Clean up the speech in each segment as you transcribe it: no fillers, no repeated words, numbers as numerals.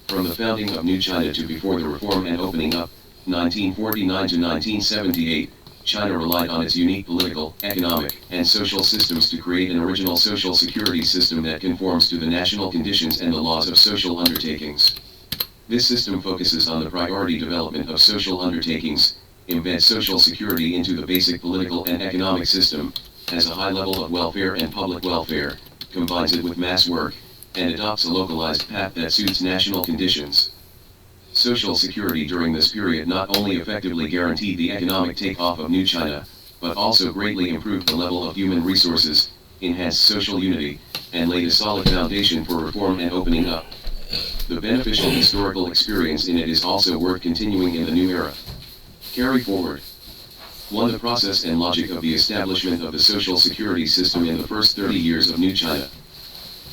From the founding of New China to before the reform and opening up, 1949 to 1978, China relied on its unique political, economic, and social systems to create an original social security system that conforms to the national conditions and the laws of social undertakings. This system focuses on the priority development of social undertakings, embeds social security into the basic political and economic system, has a high level of welfare and public welfare, combines it with mass work, and adopts a localized path that suits national conditions. Social security during this period not only effectively guaranteed the economic takeoff of New China, but also greatly improved the level of human resources, enhanced social unity, and laid a solid foundation for reform and opening up. The beneficial historical experience in it is also worth continuing in the new era. Carry forward. 1. The process and logic of the establishment of the social security system in the first 30 years of New China.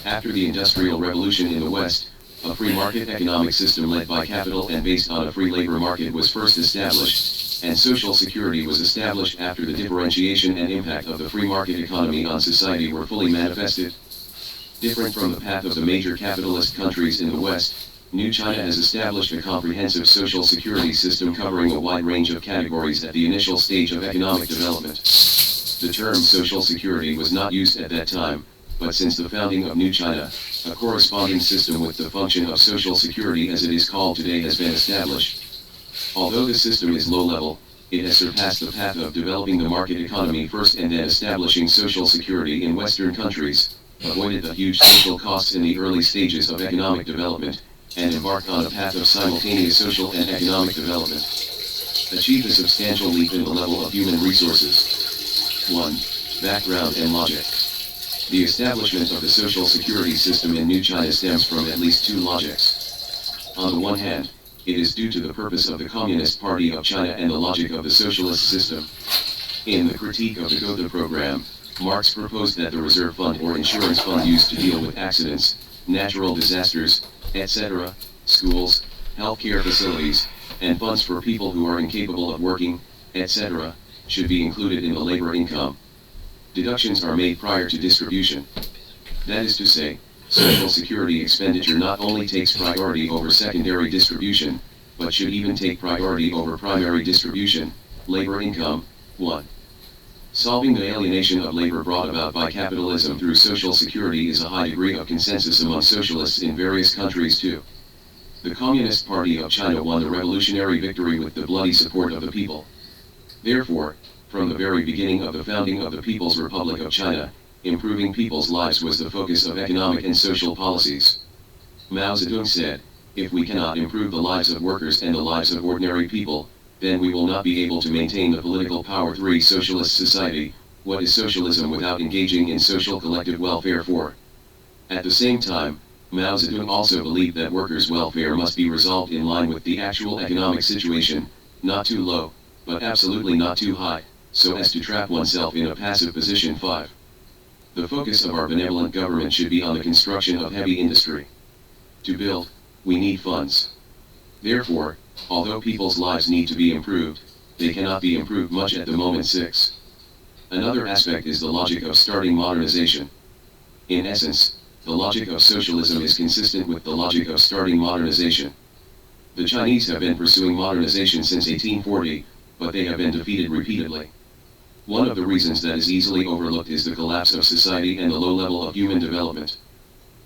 After the Industrial Revolution in the West, a free market economic system led by capital and based on a free labor market was first established, and social security was established after the differentiation and impact of the free market economy on society were fully manifested. Different from the path of the major capitalist countries in the West, New China has established a comprehensive social security system covering a wide range of categories at the initial stage of economic development. The term social security was not used at that time, but since the founding of New China, a corresponding system with the function of social security as it is called today has been established. Although the system is low-level, it has surpassed the path of developing the market economy first and then establishing social security in Western countries, avoided the huge social costs in the early stages of economic development, and embarked on a path of simultaneous social and economic development. Achieved a substantial leap in the level of human resources. 1. Background and logic. The establishment of the social security system in New China stems from at least two logics. On the one hand, it is due to the purpose of the Communist Party of China and the logic of the socialist system. In the critique of the Gotha program, Marx proposed that the reserve fund or insurance fund used to deal with accidents, natural disasters, etc., schools, healthcare facilities, and funds for people who are incapable of working, etc., should be included in the labor income. Deductions are made prior to distribution. That is to say, social security expenditure not only takes priority over secondary distribution, but should even take priority over primary distribution, labor income. 1. Solving the alienation of labor brought about by capitalism through social security is a high degree of consensus among socialists in various countries too. The Communist Party of China won the revolutionary victory with the bloody support of the people. Therefore, from the very beginning of the founding of the People's Republic of China, improving people's lives was the focus of economic and social policies. Mao Zedong said, "If we cannot improve the lives of workers and the lives of ordinary people, then we will not be able to maintain the political power." 3. Socialist society. What is socialism without engaging in social collective welfare? 4. At the same time, Mao Zedong also believed that workers' welfare must be resolved in line with the actual economic situation, not too low, but absolutely not too high, so as to trap oneself in a passive position. 5. The focus of our benevolent government should be on the construction of heavy industry. To build, we need funds. Therefore, although people's lives need to be improved, they cannot be improved much at the moment. 6. Another aspect is the logic of starting modernization. In essence, the logic of socialism is consistent with the logic of starting modernization. The Chinese have been pursuing modernization since 1840, but they have been defeated repeatedly. One of the reasons that is easily overlooked is the collapse of society and the low level of human development.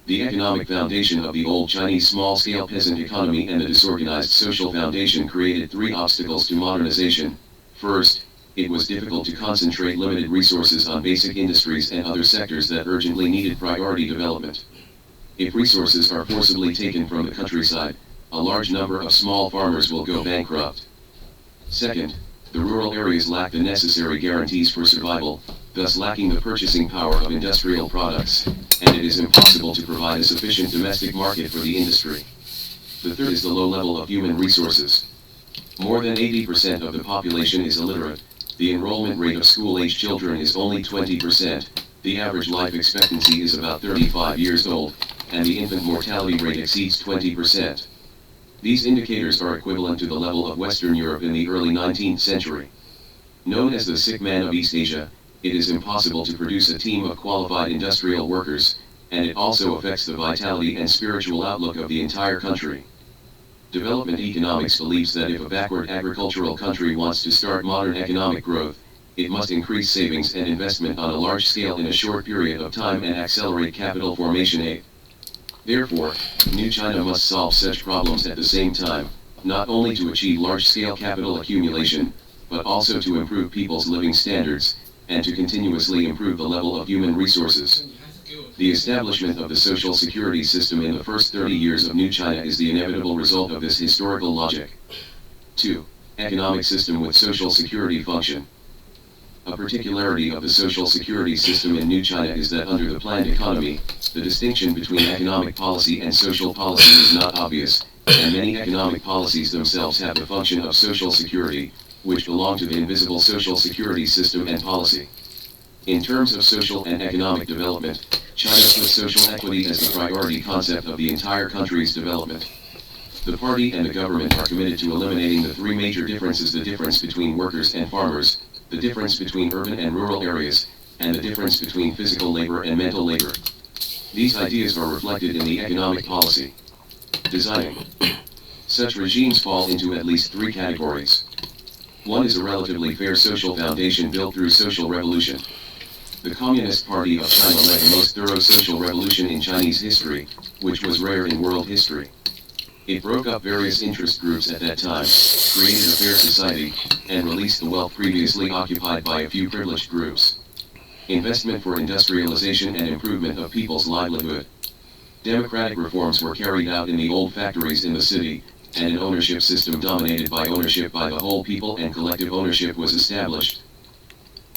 The economic foundation of the old Chinese small-scale peasant economy and the disorganized social foundation created three obstacles to modernization. First, it was difficult to concentrate limited resources on basic industries and other sectors that urgently needed priority development. If resources are forcibly taken from the countryside, a large number of small farmers will go bankrupt. Second, the rural areas lack the necessary guarantees for survival, thus lacking the purchasing power of industrial products, and it is impossible to provide a sufficient domestic market for the industry. The third is the low level of human resources. More than 80% of the population is illiterate, the enrollment rate of school-age children is only 20%, the average life expectancy is about 35 years old, and the infant mortality rate exceeds 20%. These indicators are equivalent to the level of Western Europe in the early 19th century. Known as the sick man of East Asia, it is impossible to produce a team of qualified industrial workers, and it also affects the vitality and spiritual outlook of the entire country. Development economics believes that if a backward agricultural country wants to start modern economic growth, it must increase savings and investment on a large scale in a short period of time and accelerate capital formation aid. Therefore, New China must solve such problems at the same time, not only to achieve large-scale capital accumulation, but also to improve people's living standards, and to continuously improve the level of human resources. The establishment of the social security system in the first 30 years of New China is the inevitable result of this historical logic. 2. Economic system with social security function. A particularity of the social security system in New China is that under the planned economy, the distinction between economic policy and social policy is not obvious, and many economic policies themselves have the function of social security, which belong to the invisible social security system and policy. In terms of social and economic development, China puts social equity as the priority concept of the entire country's development. The party and the government are committed to eliminating the three major differences: the difference between workers and farmers, the difference between urban and rural areas, and the difference between physical labor and mental labor. These ideas are reflected in the economic policy designing. Such regimes fall into at least three categories. One is a relatively fair social foundation built through social revolution. The Communist Party of China led the most thorough social revolution in Chinese history, which was rare in world history. It broke up various interest groups at that time, created a fair society, and released the wealth previously occupied by a few privileged groups. Investment for industrialization and improvement of people's livelihood. Democratic reforms were carried out in the old factories in the city, and an ownership system dominated by ownership by the whole people and collective ownership was established.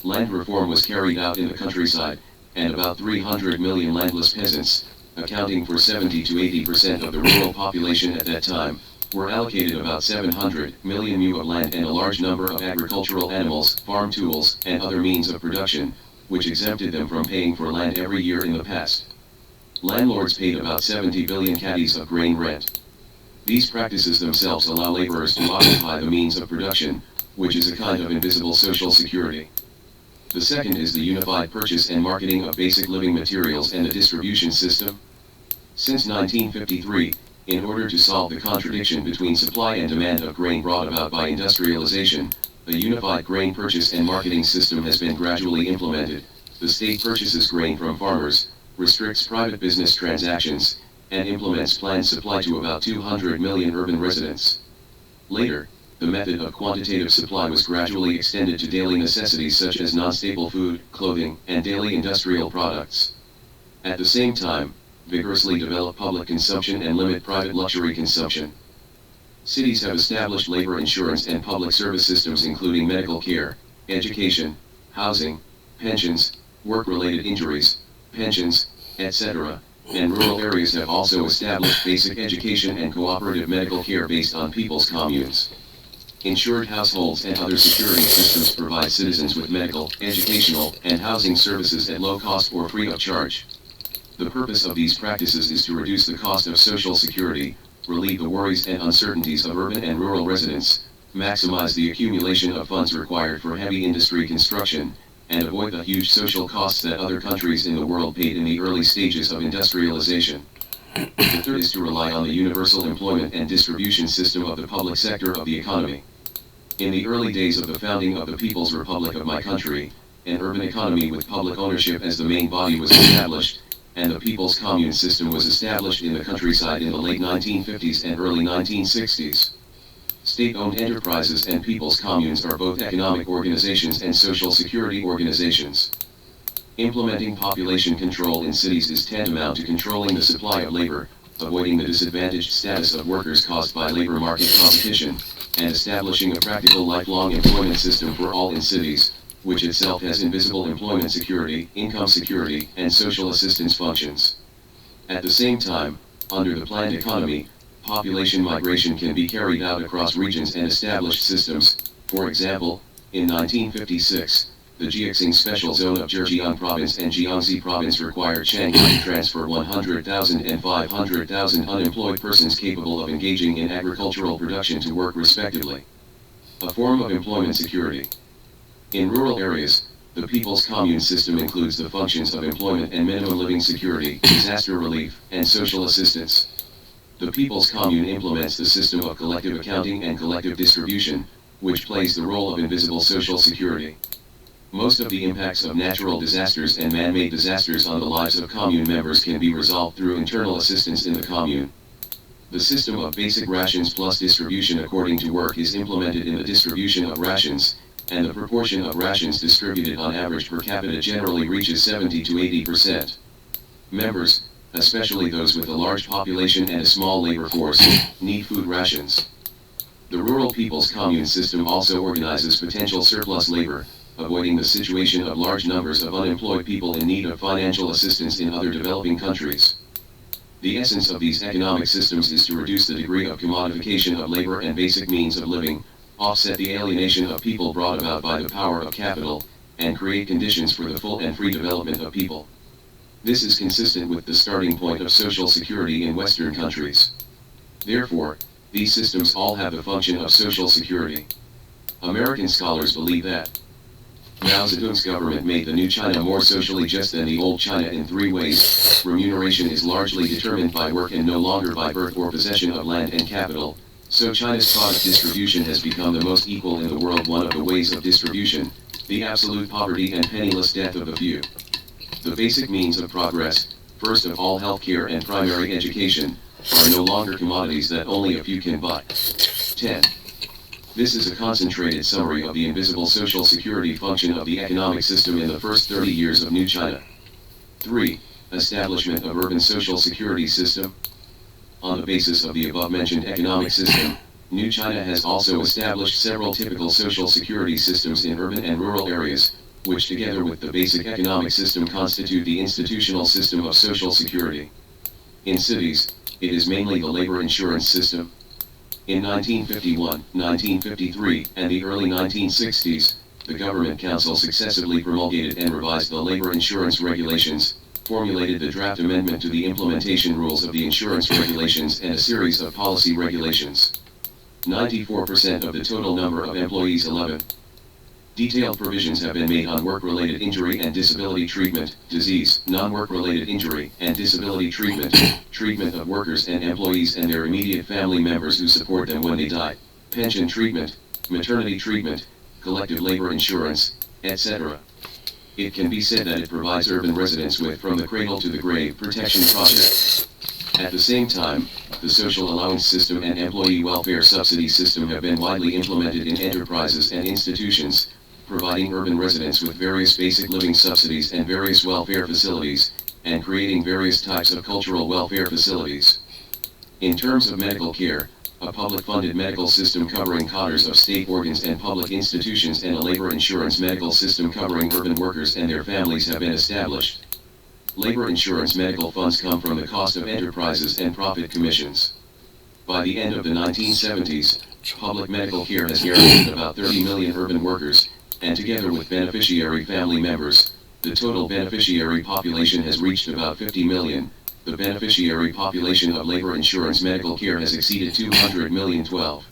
Land reform was carried out in the countryside, and about 300 million landless peasants, accounting for 70 to 80% of the rural population at that time, were allocated about 700 million mu of land and a large number of agricultural animals, farm tools, and other means of production, which exempted them from paying for land every year in the past. Landlords paid about 70 billion catties of grain rent. These practices themselves allow laborers to occupy the means of production, which is a kind of invisible social security. The second is the unified purchase and marketing of basic living materials and the distribution system. Since 1953, in order to solve the contradiction between supply and demand of grain brought about by industrialization, a unified grain purchase and marketing system has been gradually implemented. The state purchases grain from farmers, restricts private business transactions, and implements planned supply to about 200 million urban residents. Later, the method of quantitative supply was gradually extended to daily necessities such as non-staple food, clothing, and daily industrial products. At the same time, vigorously develop public consumption and limit private luxury consumption. Cities have established labor insurance and public service systems including medical care, education, housing, pensions, work-related injuries, pensions, etc., and rural areas have also established basic education and cooperative medical care based on people's communes. Insured households and other security systems provide citizens with medical, educational, and housing services at low cost or free of charge. The purpose of these practices is to reduce the cost of social security, relieve the worries and uncertainties of urban and rural residents, maximize the accumulation of funds required for heavy industry construction, and avoid the huge social costs that other countries in the world paid in the early stages of industrialization. The third is to rely on the universal employment and distribution system of the public sector of the economy. In the early days of the founding of the People's Republic of my country, an urban economy with public ownership as the main body was established, and the People's Commune system was established in the countryside in the late 1950s and early 1960s. State-owned enterprises and people's communes are both economic organizations and social security organizations. Implementing population control in cities is tantamount to controlling the supply of labor, avoiding the disadvantaged status of workers caused by labor market competition, and establishing a practical lifelong employment system for all in cities, which itself has invisible employment security, income security, and social assistance functions. At the same time, under the planned economy, population migration can be carried out across regions and established systems. For example, in 1956, the Jiaxing Special Zone of Zhejiang Province and Jiangxi Province required Shanghai to transfer 100,000 and 500,000 unemployed persons capable of engaging in agricultural production to work respectively. A form of employment security. In rural areas, the People's Commune system includes the functions of employment and minimum living security, disaster relief, and social assistance. The People's Commune implements the system of collective accounting and collective distribution, which plays the role of invisible social security. Most of the impacts of natural disasters and man-made disasters on the lives of commune members can be resolved through internal assistance in the commune. The system of basic rations plus distribution according to work is implemented in the distribution of rations, and the proportion of rations distributed on average per capita generally reaches 70 to 80%. Members, especially those with a large population and a small labor force, need food rations. The Rural People's Commune system also organizes potential surplus labor, avoiding the situation of large numbers of unemployed people in need of financial assistance in other developing countries. The essence of these economic systems is to reduce the degree of commodification of labor and basic means of living, offset the alienation of people brought about by the power of capital, and create conditions for the full and free development of people. This is consistent with the starting point of social security in Western countries. Therefore, these systems all have the function of social security. American scholars believe that Mao Zedong's government made the new China more socially just than the old China in three ways. Remuneration is largely determined by work and no longer by birth or possession of land and capital, so China's product distribution has become the most equal in the world. One of the ways of distribution, the absolute poverty and penniless death of the few. The basic means of progress, first of all healthcare and primary education, are no longer commodities that only a few can buy. 10. This is a concentrated summary of the invisible social security function of the economic system in the first 30 years of New China. 3. Establishment of urban social security system. On the basis of the above-mentioned economic system, New China has also established several typical social security systems in urban and rural areas, which together with the basic economic system constitute the institutional system of social security. In cities, it is mainly the labor insurance system. In 1951, 1953, and the early 1960s, the Government Council successively promulgated and revised the labor insurance regulations, formulated the draft amendment to the implementation rules of the insurance regulations and a series of policy regulations. 94% of the total number of employees. 11. Detailed provisions have been made on work-related injury and disability treatment, disease, non-work-related injury and disability treatment, treatment of workers and employees and their immediate family members who support them when they die, pension treatment, maternity treatment, collective labor insurance, etc. It can be said that it provides urban residents with from the cradle to the grave protection project. At the same time, the social allowance system and employee welfare subsidy system have been widely implemented in enterprises and institutions, providing urban residents with various basic living subsidies and various welfare facilities, and creating various types of cultural welfare facilities. In terms of medical care, a public-funded medical system covering cadres of state organs and public institutions and a labor insurance medical system covering urban workers and their families have been established. Labor insurance medical funds come from the cost of enterprises and profit commissions. By the end of the 1970s, public medical care has guaranteed about 30 million urban workers, and together with beneficiary family members, the total beneficiary population has reached about 50 million. The beneficiary population of labor insurance medical care has exceeded 200 million. 12.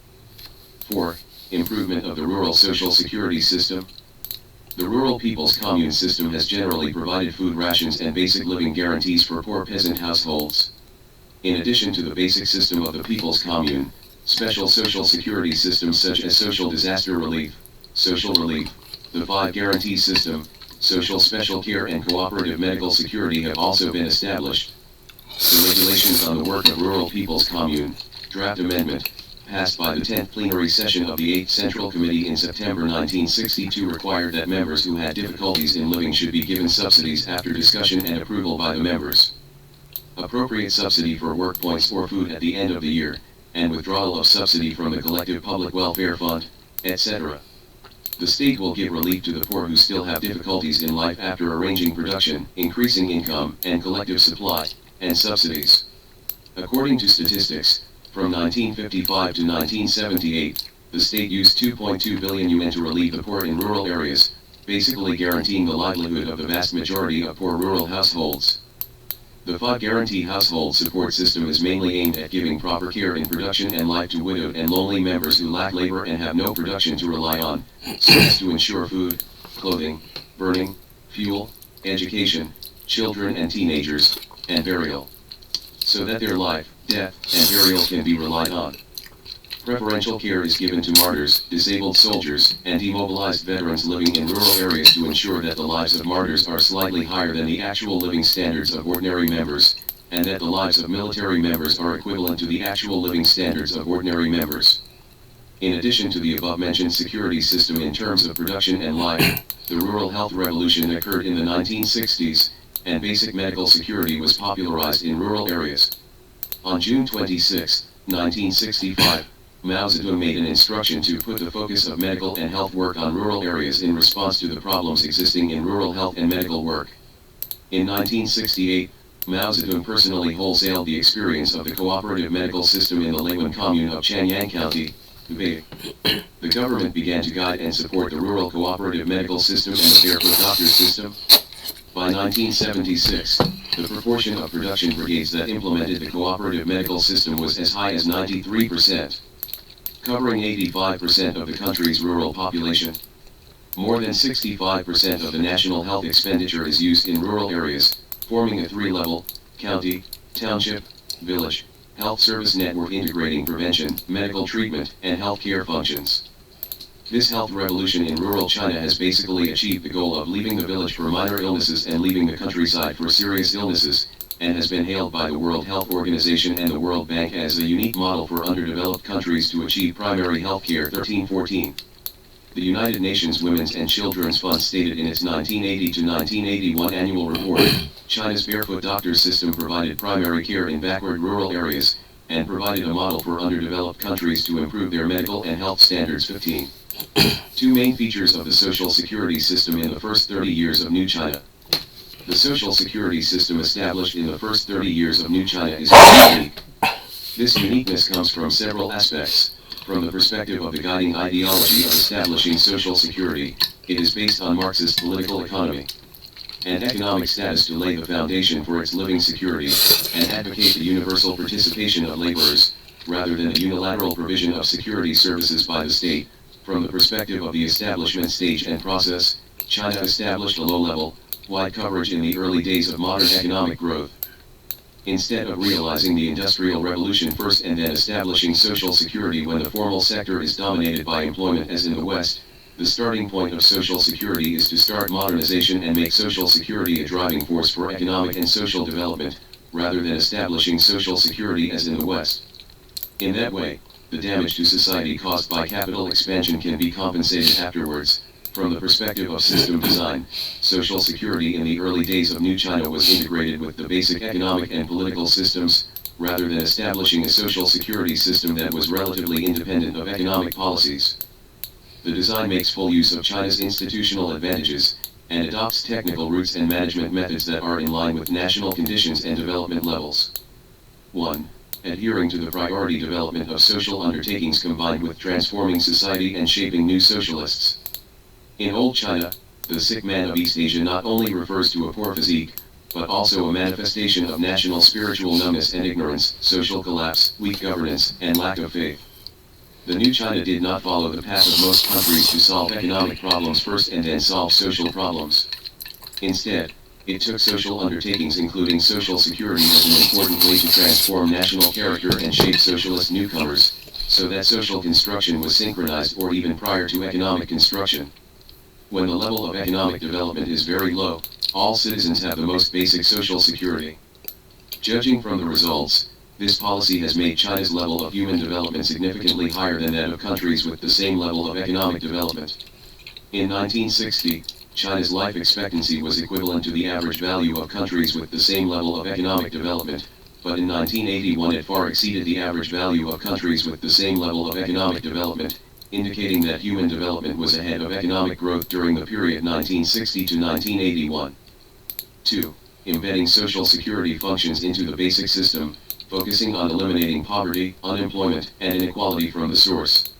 4. Improvement of the rural social security system. The Rural People's Commune system has generally provided food rations and basic living guarantees for poor peasant households. In addition to the basic system of the People's Commune, special social security systems such as social disaster relief, social relief, the 5 guarantee system, social special care and cooperative medical security have also been established. The regulations on the work of Rural People's Commune, draft amendment, passed by the 10th plenary session of the 8th Central Committee in September 1962 required that members who had difficulties in living should be given subsidies after discussion and approval by the members. Appropriate subsidy for work points or food at the end of the year, and withdrawal of subsidy from the collective public welfare fund, etc. The state will give relief to the poor who still have difficulties in life after arranging production, increasing income, and collective supply, and subsidies. According to statistics, from 1955 to 1978, the state used 2.2 billion yuan to relieve the poor in rural areas, basically guaranteeing the livelihood of the vast majority of poor rural households. The 5 Guarantee Household Support System is mainly aimed at giving proper care in production and life to widowed and lonely members who lack labor and have no production to rely on, so as to ensure food, clothing, burning, fuel, education, children and teenagers, and burial. so that their life, death, and burial can be relied on. Preferential care is given to martyrs, disabled soldiers, and demobilized veterans living in rural areas to ensure that the lives of martyrs are slightly higher than the actual living standards of ordinary members, and that the lives of military members are equivalent to the actual living standards of ordinary members. In addition to the above-mentioned security system in terms of production and life, the rural health revolution occurred in the 1960s, and basic medical security was popularized in rural areas. On June 26, 1965, Mao Zedong made an instruction to put the focus of medical and health work on rural areas in response to the problems existing in rural health and medical work. In 1968, Mao Zedong personally wholesaled the experience of the cooperative medical system in the Lingwen commune of Chanyang County, Hubei. The government began to guide and support the rural cooperative medical system and the barefoot doctor system. By 1976, the proportion of production brigades that implemented the cooperative medical system was as high as 93%, covering 85% of the country's rural population. More than 65% of the national health expenditure is used in rural areas, forming a three-level, county, township, village, health service network integrating prevention, medical treatment, and healthcare functions. This health revolution in rural China has basically achieved the goal of leaving the village for minor illnesses and leaving the countryside for serious illnesses, and has been hailed by the World Health Organization and the World Bank as a unique model for underdeveloped countries to achieve primary health care. 1314. The United Nations Women's and Children's Fund stated in its 1980 to 1981 annual report, China's barefoot doctor system provided primary care in backward rural areas, and provided a model for underdeveloped countries to improve their medical and health standards. 15. Two main features of the social security system in the first 30 years of New China. The social security system established in the first 30 years of New China is unique. This uniqueness comes from several aspects. From the perspective of the guiding ideology of establishing social security, it is based on Marxist political economy and economic status to lay the foundation for its living security, and advocate the universal participation of laborers, rather than a unilateral provision of security services by the state. From the perspective of the establishment stage and process, China established a low-level, wide coverage in the early days of modern economic growth. Instead of realizing the Industrial Revolution first and then establishing social security when the formal sector is dominated by employment as in the West, the starting point of social security is to start modernization and make social security a driving force for economic and social development, rather than establishing social security as in the West. In that way, the damage to society caused by capital expansion can be compensated afterwards. From the perspective of system design, social security in the early days of New China was integrated with the basic economic and political systems, rather than establishing a social security system that was relatively independent of economic policies. The design makes full use of China's institutional advantages, and adopts technical routes and management methods that are in line with national conditions and development levels. 1. Adhering to the priority development of social undertakings combined with transforming society and shaping new socialists. In Old China, the sick man of East Asia not only refers to a poor physique, but also a manifestation of national spiritual numbness and ignorance, social collapse, weak governance, and lack of faith. The New China did not follow the path of most countries to solve economic problems first and then solve social problems. Instead, it took social undertakings including social security as an important way to transform national character and shape socialist newcomers, so that social construction was synchronized or even prior to economic construction. When the level of economic development is very low, all citizens have the most basic social security. Judging from the results, this policy has made China's level of human development significantly higher than that of countries with the same level of economic development. In 1960, China's life expectancy was equivalent to the average value of countries with the same level of economic development, but in 1981 it far exceeded the average value of countries with the same level of economic development, indicating that human development was ahead of economic growth during the period 1960 to 1981. 2. Embedding social security functions into the basic system, focusing on eliminating poverty, unemployment, and inequality from the source.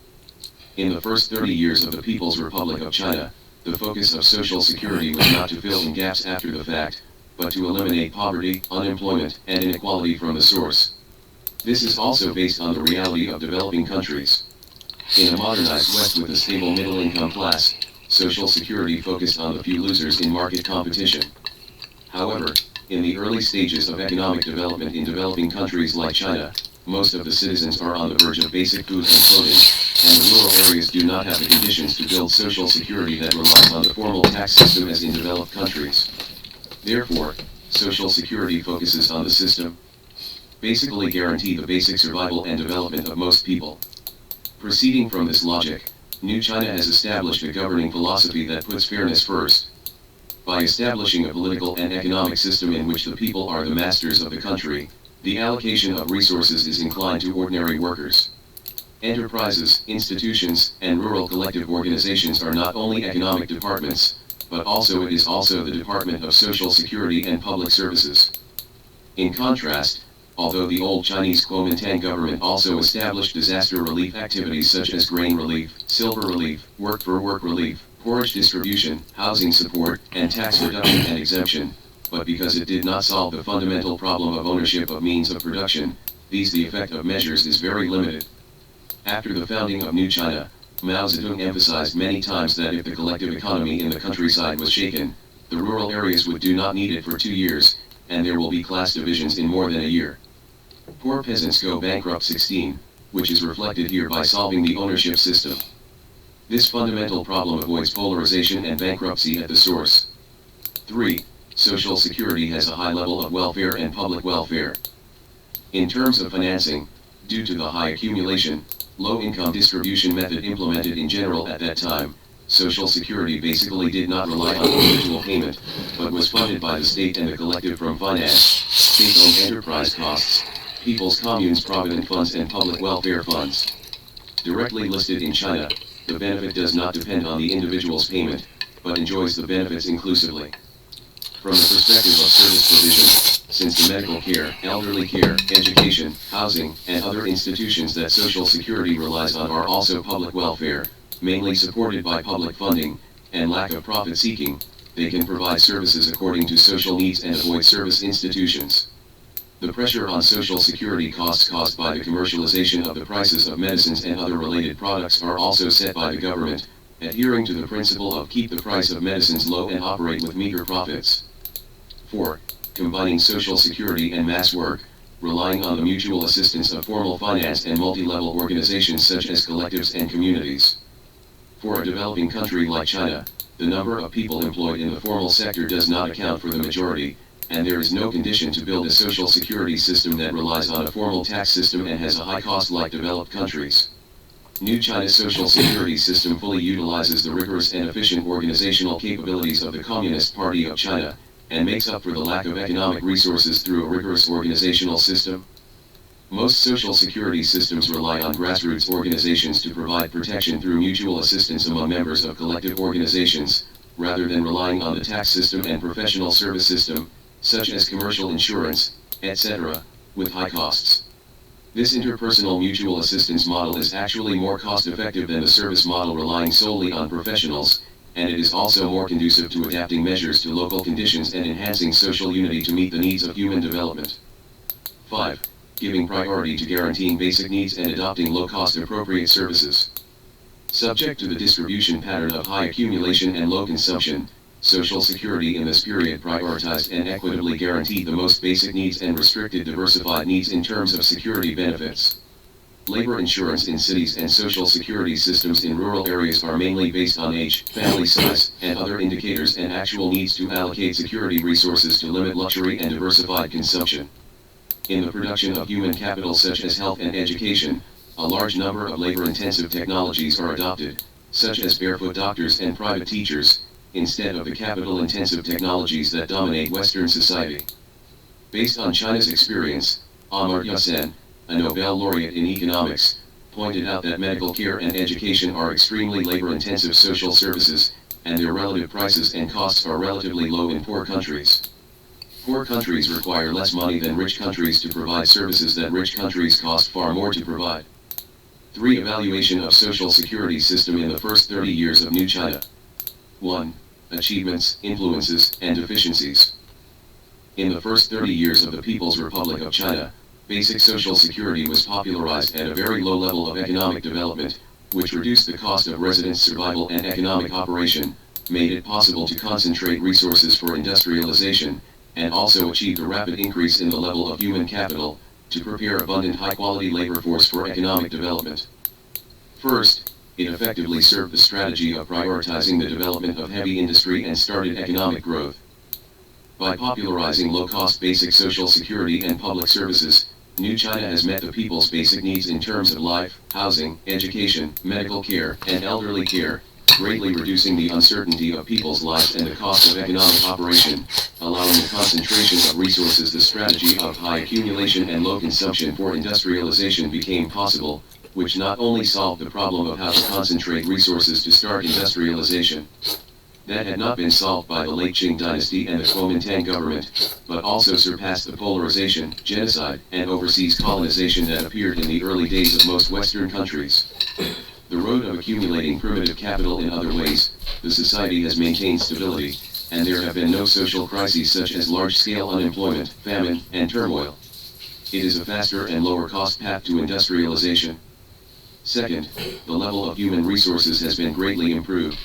In the first 30 years of the People's Republic of China, the focus of social security was not to fill in gaps after the fact, but to eliminate poverty, unemployment, and inequality from the source. This is also based on the reality of developing countries. In a modernized West with a stable middle-income class, social security focused on the few losers in market competition. However, In the early stages of economic development in developing countries like China, most of the citizens are on the verge of basic food and clothing, and the rural areas do not have the conditions to build social security that relies on the formal tax system as in developed countries. Therefore, social security focuses on the system basically guarantee the basic survival and development of most people. Proceeding from this logic, New China has established a governing philosophy that puts fairness first. By establishing a political and economic system in which the people are the masters of the country, the allocation of resources is inclined to ordinary workers. Enterprises, institutions, and rural collective organizations are not only economic departments, but it is also the Department of Social Security and Public Services. In contrast, although the old Chinese Kuomintang government also established disaster relief activities such as grain relief, silver relief, work-for-work relief, porridge distribution, housing support, and tax reduction and exemption, but because it did not solve the fundamental problem of ownership of means of production, the effect of measures is very limited. After the founding of New China, Mao Zedong emphasized many times that if the collective economy in the countryside was shaken, the rural areas would not need it for 2 years, and there will be class divisions in more than a year. Poor peasants go bankrupt 16, which is reflected here by solving the ownership system. This fundamental problem avoids polarization and bankruptcy at the source. 3. Social Security has a high level of welfare and public welfare. In terms of financing, due to the high accumulation, low-income distribution method implemented in general at that time, Social Security basically did not rely on individual payment, but was funded by the state and the collective from finance, state-owned enterprise costs, people's communes provident funds and public welfare funds. Directly listed in China, the benefit does not depend on the individual's payment, but enjoys the benefits inclusively. From the perspective of service provision, since the medical care, elderly care, education, housing, and other institutions that Social Security relies on are also public welfare, mainly supported by public funding, and lack of profit seeking, they can provide services according to social needs and avoid service institutions. The pressure on Social Security costs caused by the commercialization of the prices of medicines and other related products are also set by the government, adhering to the principle of keep the price of medicines low and operate with meager profits. 4. Combining Social Security and mass work, relying on the mutual assistance of formal finance and multi-level organizations such as collectives and communities. For a developing country like China, the number of people employed in the formal sector does not account for the majority, and there is no condition to build a social security system that relies on a formal tax system and has a high cost like developed countries. New China's social security system fully utilizes the rigorous and efficient organizational capabilities of the Communist Party of China, and makes up for the lack of economic resources through a rigorous organizational system. Most social security systems rely on grassroots organizations to provide protection through mutual assistance among members of collective organizations, rather than relying on the tax system and professional service system, such as commercial insurance, etc., with high costs. This interpersonal mutual assistance model is actually more cost-effective than the service model relying solely on professionals, and it is also more conducive to adapting measures to local conditions and enhancing social unity to meet the needs of human development. 5. Giving priority to guaranteeing basic needs and adopting low-cost appropriate services. Subject to the distribution pattern of high accumulation and low consumption, Social Security in this period prioritized and equitably guaranteed the most basic needs and restricted diversified needs in terms of security benefits. Labor insurance in cities and social security systems in rural areas are mainly based on age, family size, and other indicators and actual needs to allocate security resources to limit luxury and diversified consumption. In the production of human capital such as health and education, a large number of labor-intensive technologies are adopted, such as barefoot doctors and private teachers, instead of the capital-intensive technologies that dominate Western society. Based on China's experience, Amartya Sen, a Nobel laureate in economics, pointed out that medical care and education are extremely labor-intensive social services, and their relative prices and costs are relatively low in poor countries. Poor countries require less money than rich countries to provide services that rich countries cost far more to provide. 3. Evaluation of Social Security system in the first 30 years of New China. 1. Achievements, influences, and deficiencies. In the first 30 years of the People's Republic of China, basic Social Security was popularized at a very low level of economic development, which reduced the cost of residents' survival and economic operation, made it possible to concentrate resources for industrialization, and also achieved a rapid increase in the level of human capital, to prepare abundant high-quality labor force for economic development. First, it effectively served the strategy of prioritizing the development of heavy industry and started economic growth. By popularizing low-cost basic social security and public services, New China has met the people's basic needs in terms of life, housing, education, medical care, and elderly care, greatly reducing the uncertainty of people's lives and the cost of economic operation, allowing the concentration of resources. The strategy of high accumulation and low consumption for industrialization became possible, which not only solved the problem of how to concentrate resources to start industrialization, that had not been solved by the late Qing dynasty and the Kuomintang government, but also surpassed the polarization, genocide, and overseas colonization that appeared in the early days of most Western countries. The road of accumulating primitive capital in other ways, the society has maintained stability, and there have been no social crises such as large-scale unemployment, famine, and turmoil. It is a faster and lower-cost path to industrialization. Second, the level of human resources has been greatly improved.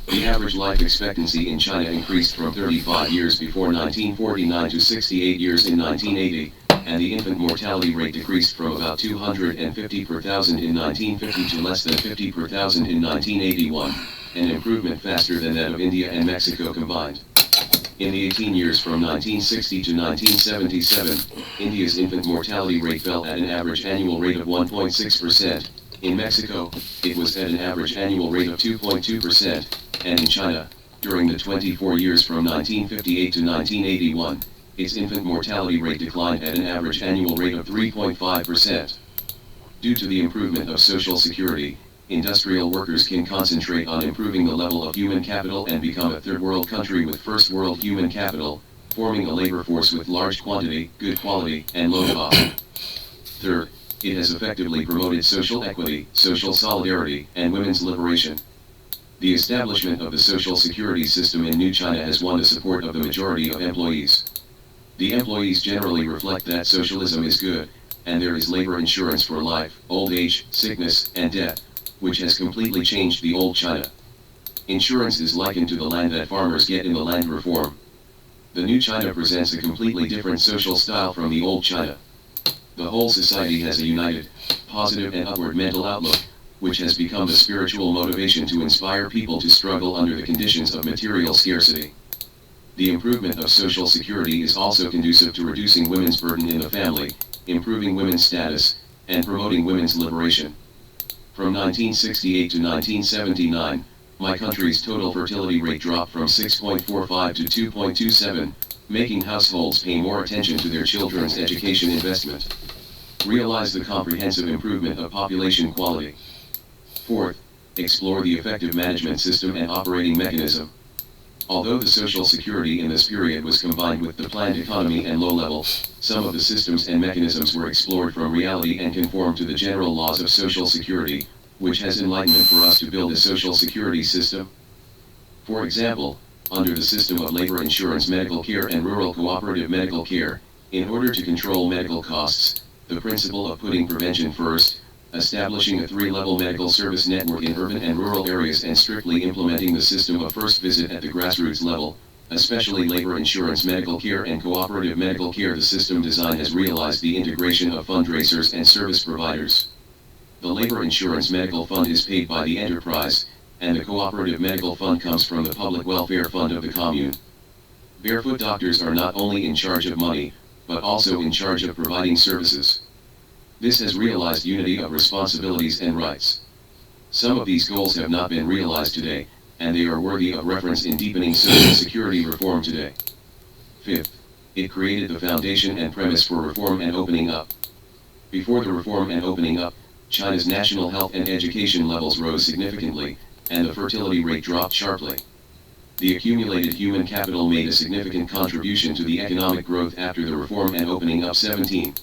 The average life expectancy in China increased from 35 years before 1949 to 68 years in 1980, and the infant mortality rate decreased from about 250 per thousand in 1950 to less than 50 per thousand in 1981, an improvement faster than that of India and Mexico combined. In the 18 years from 1960 to 1977, India's infant mortality rate fell at an average annual rate of 1.6%. In Mexico, it was at an average annual rate of 2.2%, and in China, during the 24 years from 1958 to 1981, its infant mortality rate declined at an average annual rate of 3.5%. Due to the improvement of social security, industrial workers can concentrate on improving the level of human capital and become a third-world country with first-world human capital, forming a labor force with large quantity, good quality, and low cost. Third, it has effectively promoted social equity, social solidarity, and women's liberation. The establishment of the social security system in New China has won the support of the majority of employees. The employees generally reflect that socialism is good, and there is labor insurance for life, old age, sickness, and death, which has completely changed the old China. Insurance is likened to the land that farmers get in the land reform. The New China presents a completely different social style from the old China. The whole society has a united, positive and upward mental outlook, which has become the spiritual motivation to inspire people to struggle under the conditions of material scarcity. The improvement of social security is also conducive to reducing women's burden in the family, improving women's status, and promoting women's liberation. From 1968 to 1979, my country's total fertility rate dropped from 6.45 to 2.27, making households pay more attention to their children's education investment. Realize the comprehensive improvement of population quality. Fourth, explore the effective management system and operating mechanism. Although the social security in this period was combined with the planned economy and low level, some of the systems and mechanisms were explored from reality and conformed to the general laws of social security, which has enlightenment for us to build a social security system. For example, under the system of labor insurance medical care and rural cooperative medical care, in order to control medical costs, the principle of putting prevention first, establishing a three-level medical service network in urban and rural areas and strictly implementing the system of first visit at the grassroots level, especially labor insurance medical care and cooperative medical care. The system design has realized the integration of fundraisers and service providers. The labor insurance medical fund is paid by the enterprise, and the cooperative medical fund comes from the public welfare fund of the commune. Barefoot doctors are not only in charge of money, but also in charge of providing services. This has realized unity of responsibilities and rights. Some of these goals have not been realized today, and they are worthy of reference in deepening social security reform today. Fifth, it created the foundation and premise for reform and opening up. Before the reform and opening up, China's national health and education levels rose significantly, and the fertility rate dropped sharply. The accumulated human capital made a significant contribution to the economic growth after the reform and opening up. 17.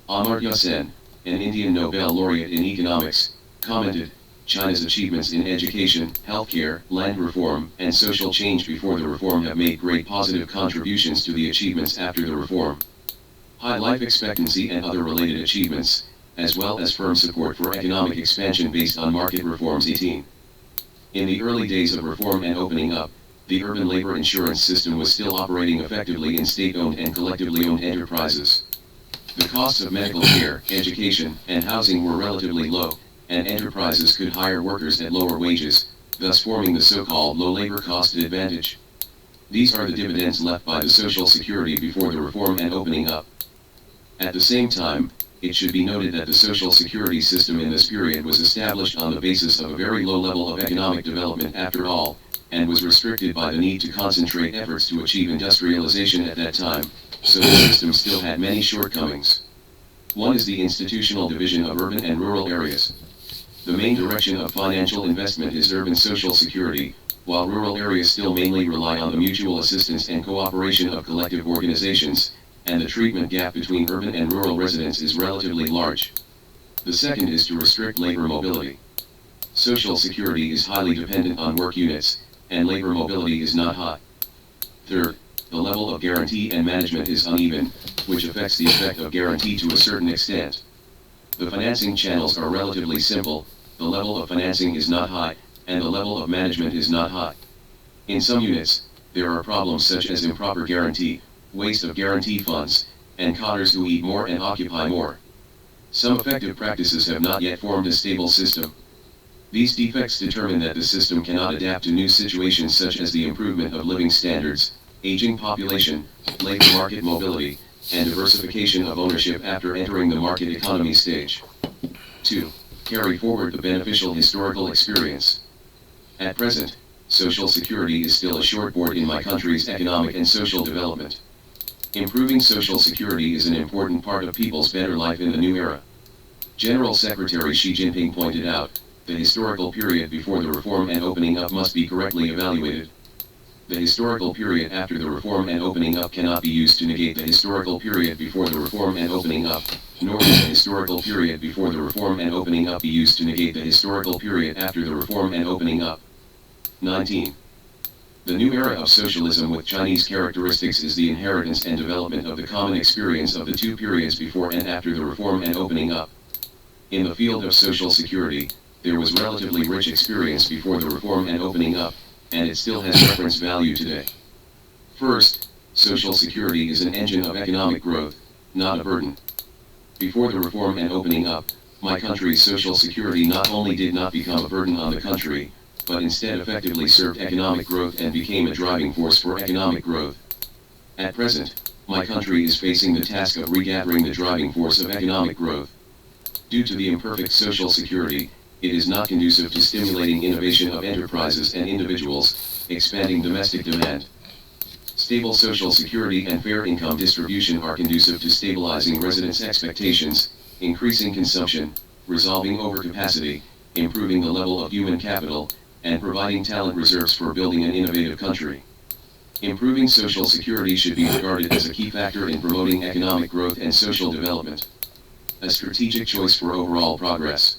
Amartya Sen, an Indian Nobel laureate in economics, commented, China's achievements in education, healthcare, land reform, and social change before the reform have made great positive contributions to the achievements after the reform. High life expectancy and other related achievements, as well as firm support for economic expansion based on market reforms. 18. In the early days of reform and opening up, the urban labor insurance system was still operating effectively in state-owned and collectively owned enterprises. The costs of medical care, education, and housing were relatively low, and enterprises could hire workers at lower wages, thus forming the so-called low labor cost advantage. These are the dividends left by the Social Security before the reform and opening up. At the same time, it should be noted that the Social Security system in this period was established on the basis of a very low level of economic development after all, and was restricted by the need to concentrate efforts to achieve industrialization at that time, so the system still had many shortcomings. One is the institutional division of urban and rural areas. The main direction of financial investment is urban Social Security, while rural areas still mainly rely on the mutual assistance and cooperation of collective organizations, and the treatment gap between urban and rural residents is relatively large. The second is to restrict labor mobility. Social Security is highly dependent on work units, and labor mobility is not high. Third, the level of guarantee and management is uneven, which affects the effect of guarantee to a certain extent. The financing channels are relatively simple, the level of financing is not high, and the level of management is not high. In some units, there are problems such as improper guarantee, waste of guarantee funds, and cotters who eat more and occupy more. Some effective practices have not yet formed a stable system. These defects determine that the system cannot adapt to new situations such as the improvement of living standards, aging population, labor market mobility, and diversification of ownership after entering the market economy stage. 2. Carry forward the beneficial historical experience. At present, Social Security is still a shortboard in my country's economic and social development. Improving Social Security is an important part of people's better life in the new era. General Secretary Xi Jinping pointed out, the historical period before the reform and opening up must be correctly evaluated. The historical period after the reform and opening up cannot be used to negate the historical period before the reform and opening up, nor can the historical period before the reform and opening up be used to negate the historical period after the reform and opening up. 19. The new era of socialism with Chinese characteristics is the inheritance and development of the common experience of the two periods before and after the reform and opening up. In the field of Social Security, there was relatively rich experience before the reform and opening up, and it still has reference value today. First, Social Security is an engine of economic growth, not a burden. Before the reform and opening up, my country's Social Security not only did not become a burden on the country, but instead effectively served economic growth and became a driving force for economic growth. At present, my country is facing the task of regathering the driving force of economic growth. Due to the imperfect Social Security, it is not conducive to stimulating innovation of enterprises and individuals, expanding domestic demand. Stable Social Security and fair income distribution are conducive to stabilizing residents' expectations, increasing consumption, resolving overcapacity, improving the level of human capital, and providing talent reserves for building an innovative country. Improving Social Security should be regarded as a key factor in promoting economic growth and social development. A strategic choice for overall progress.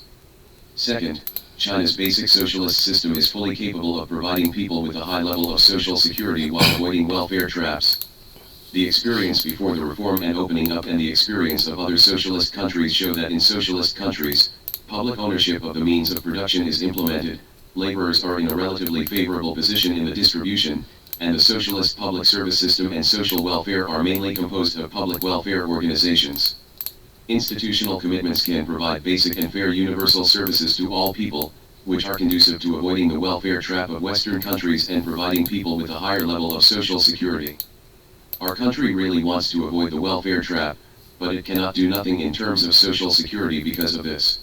Second, China's basic socialist system is fully capable of providing people with a high level of Social Security while avoiding welfare traps. The experience before the reform and opening up and the experience of other socialist countries show that in socialist countries, public ownership of the means of production is implemented, laborers are in a relatively favorable position in the distribution, and the socialist public service system and social welfare are mainly composed of public welfare organizations. Institutional commitments can provide basic and fair universal services to all people, which are conducive to avoiding the welfare trap of Western countries and providing people with a higher level of Social Security. Our country really wants to avoid the welfare trap, but it cannot do nothing in terms of Social Security because of this.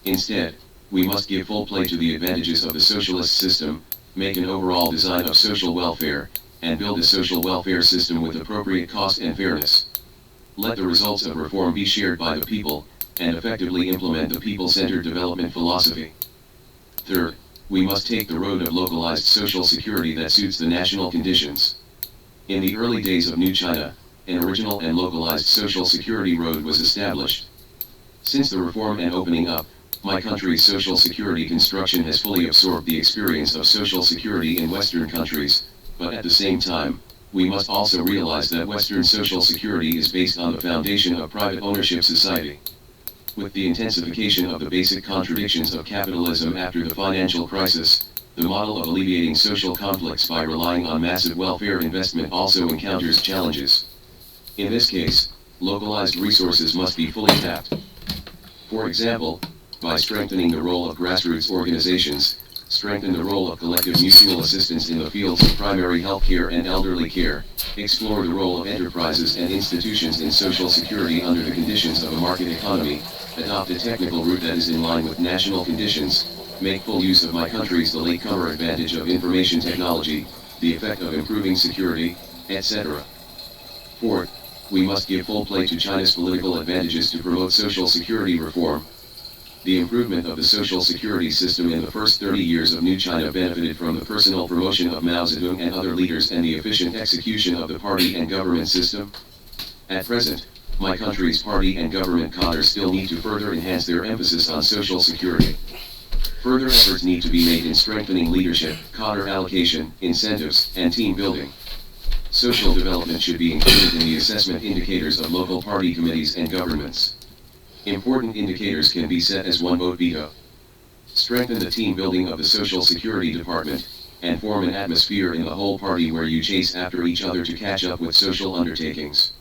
Instead, we must give full play to the advantages of the socialist system, make an overall design of social welfare, and build a social welfare system with appropriate cost and fairness. Let the results of reform be shared by the people, and effectively implement the people-centered development philosophy. Third, we must take the road of localized Social Security that suits the national conditions. In the early days of New China, an original and localized Social Security road was established. Since the reform and opening up, my country's Social Security construction has fully absorbed the experience of Social Security in Western countries, but at the same time, we must also realize that Western Social Security is based on the foundation of private ownership society. With the intensification of the basic contradictions of capitalism after the financial crisis, The model of alleviating social conflicts by relying on massive welfare investment also encounters challenges. In this case, localized resources must be fully tapped. For example, by strengthening the role of grassroots organizations, strengthen the role of collective mutual assistance in the fields of primary health care and elderly care, explore the role of enterprises and institutions in social security under the conditions of a market economy, adopt a technical route that is in line with national conditions, make full use of my country's the latecomer advantage of information technology, the effect of improving security, etc. Fourth, we must give full play to China's political advantages to promote social security reform. The improvement of the social security system in the first 30 years of New China benefited from the personal promotion of Mao Zedong and other leaders and the efficient execution of the party and government system. At present, my country's party and government cadres still need to further enhance their emphasis on social security. Further efforts need to be made in strengthening leadership, cadre allocation, incentives, and team building. Social development should be included in the assessment indicators of local party committees and governments. Important indicators can be set as one vote veto. Strengthen the team building of the Social Security Department, and form an atmosphere in the whole party where you chase after each other to catch up with social undertakings.